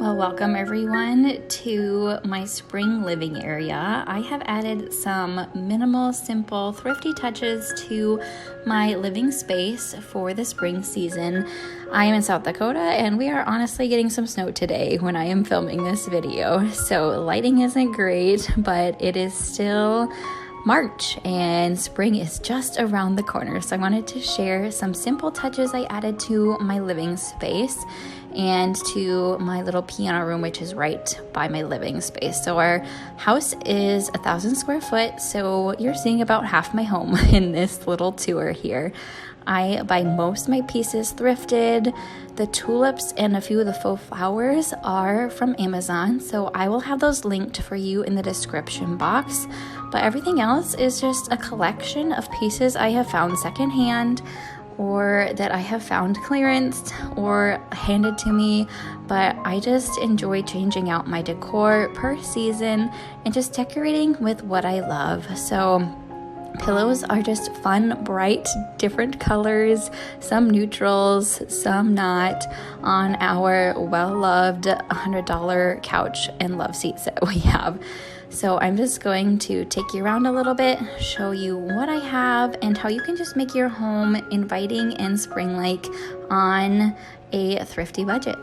Well, welcome everyone to my spring living area. I have added some minimal, simple, thrifty touches to my living space for the spring season. I am in South Dakota and we are honestly getting some snow today when I am filming this video. So lighting isn't great, but it is still March and spring is just around the corner. So I wanted to share some simple touches I added to my living space and to my little piano room, which is right by my living space. So our house is 1,000 square foot, so you're seeing about half my home in this little tour here. I buy most of my pieces thrifted. The tulips and a few of the faux flowers are from Amazon, so I will have those linked for you in the description box. But everything else is just a collection of pieces I have found secondhand, or that I have found clearance or handed to me, but I just enjoy changing out my decor per season and just decorating with what I love. So pillows are just fun, bright, different colors, some neutrals, some not, on our well-loved $100 couch and love seats that we have. So I'm just going to take you around a little bit, show you what I have and how you can just make your home inviting and spring-like on a thrifty budget.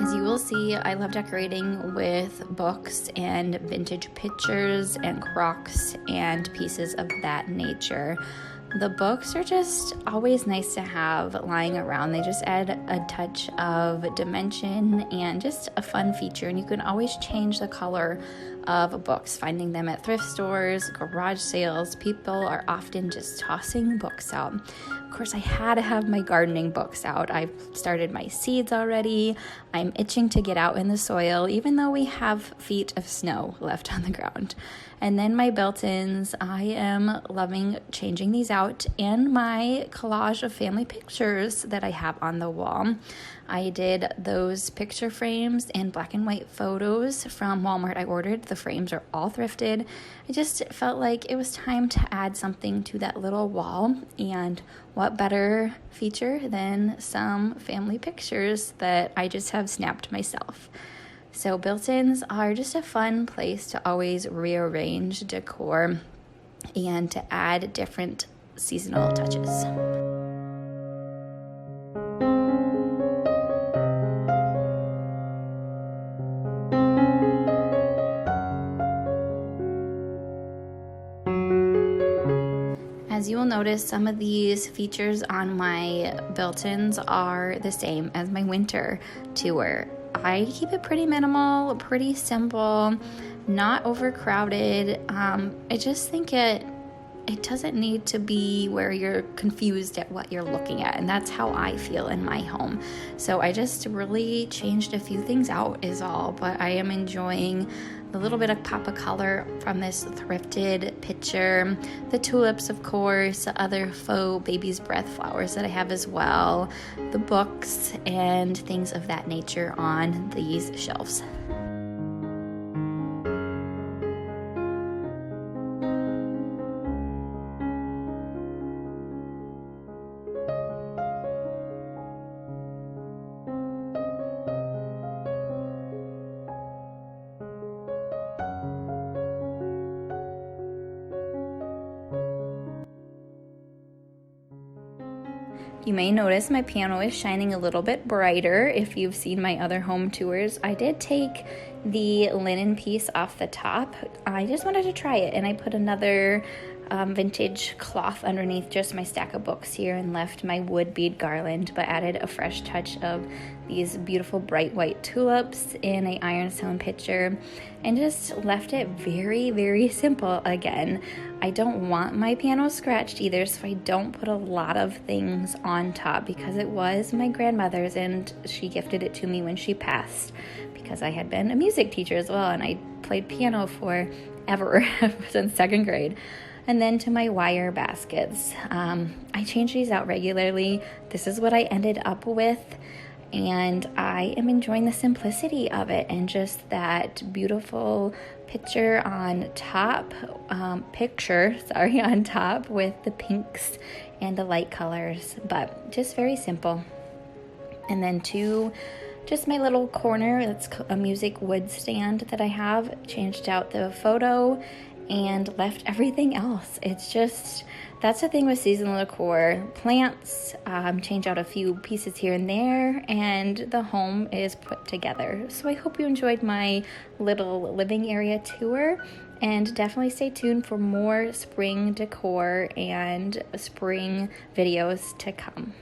As you will see, I love decorating with books and vintage pictures and crocks and pieces of that nature. The books are just always nice to have lying around. They just add a touch of dimension and just a fun feature. And you can always change the color of books, finding them at thrift stores, garage sales. People are often just tossing books out. Of course, I had to have my gardening books out. I've started my seeds already. I'm itching to get out in the soil, even though we have feet of snow left on the ground. And then my built-ins, I am loving changing these out, and my collage of family pictures that I have on the wall. I did those picture frames and black and white photos from Walmart. I ordered. The frames are all thrifted. I just felt like it was time to add something to that little wall, and what better feature than some family pictures that I just have snapped myself. So built-ins are just a fun place to always rearrange decor and to add different seasonal touches. As you will notice, some of these features on my built-ins are the same as my winter tour. I keep it pretty minimal, pretty simple, not overcrowded. I just think it doesn't need to be where you're confused at what you're looking at, and that's how I feel in my home. So I just really changed a few things out is all, but I am enjoying the little bit of pop of color from this thrifted picture, the tulips, of course, other faux baby's breath flowers that I have as well, the books and things of that nature on these shelves. You may notice my piano is shining a little bit brighter if you've seen my other home tours. I did take the linen piece off the top. I just wanted to try it, and I put another vintage cloth underneath just my stack of books here and left my wood bead garland, but added a fresh touch of these beautiful bright white tulips in a ironstone pitcher and just left it very, very simple again. I don't want my piano scratched either, so I don't put a lot of things on top because it was my grandmother's and she gifted it to me when she passed because I had been a music teacher as well, and I played played piano forever, since 2nd grade. And then to my wire baskets. I change these out regularly. This is what I ended up with. And I am enjoying the simplicity of it and just that beautiful picture on top on top with the pinks and the light colors, but just very simple. And then to just my little corner, that's a music wood stand that I have, changed out the photo and left everything else. It's just, that's the thing with seasonal decor. Plants, change out a few pieces here and there, and the home is put together. So I hope you enjoyed my little living area tour, and definitely stay tuned for more spring decor and spring videos to come.